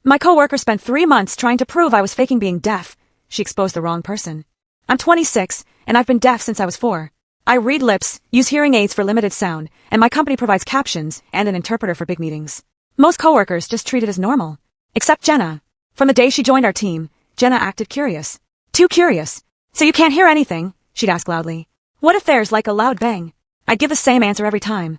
My coworker spent 3 months trying to prove I was faking being deaf. She exposed the wrong person. I'm 26, and I've been deaf since I was 4. I read lips, use hearing aids for limited sound, and my company provides captions and an interpreter for big meetings. Most coworkers just treat it as normal. Except Jenna. From the day she joined our team, Jenna acted curious. Too curious. So you can't hear anything? She'd ask loudly. What if there's like a loud bang? I'd give the same answer every time.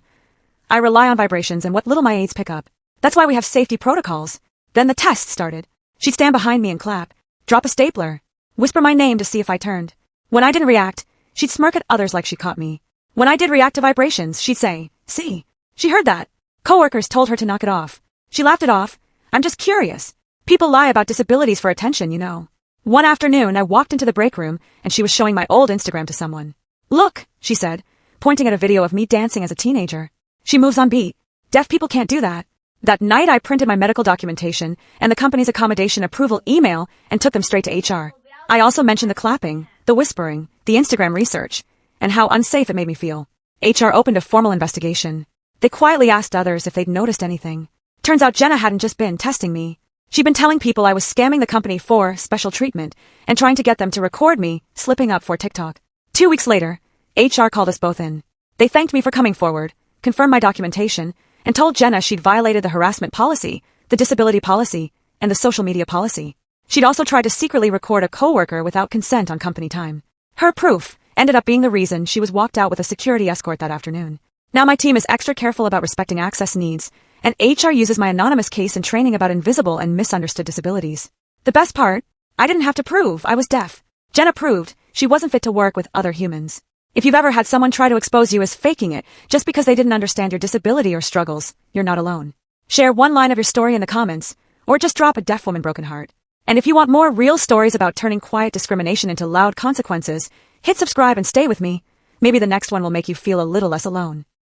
I rely on vibrations and what little my aids pick up. That's why we have safety protocols. Then the test started. She'd stand behind me and clap, drop a stapler, whisper my name to see if I turned. When I didn't react, she'd smirk at others like she caught me. When I did react to vibrations, she'd say, "See, she heard that." Coworkers told her to knock it off. She laughed it off. I'm just curious. People lie about disabilities for attention, you know. One afternoon, I walked into the break room, and she was showing my old Instagram to someone. Look, she said, pointing at a video of me dancing as a teenager. She moves on beat. Deaf people can't do that. That night, I printed my medical documentation and the company's accommodation approval email and took them straight to HR. I also mentioned the clapping, the whispering, the Instagram research, and how unsafe it made me feel. HR opened a formal investigation. They quietly asked others if they'd noticed anything. Turns out Jenna hadn't just been testing me. She'd been telling people I was scamming the company for special treatment and trying to get them to record me slipping up for TikTok. 2 weeks later, HR called us both in. They thanked me for coming forward, confirmed my documentation, and told Jenna she'd violated the harassment policy, the disability policy, and the social media policy. She'd also tried to secretly record a coworker without consent on company time. Her proof ended up being the reason she was walked out with a security escort that afternoon. Now my team is extra careful about respecting access needs, and HR uses my anonymous case in training about invisible and misunderstood disabilities. The best part? I didn't have to prove I was deaf. Jenna proved she wasn't fit to work with other humans. If you've ever had someone try to expose you as faking it just because they didn't understand your disability or struggles, you're not alone. Share one line of your story in the comments, or just drop a deaf woman broken heart. And if you want more real stories about turning quiet discrimination into loud consequences, hit subscribe and stay with me. Maybe the next one will make you feel a little less alone.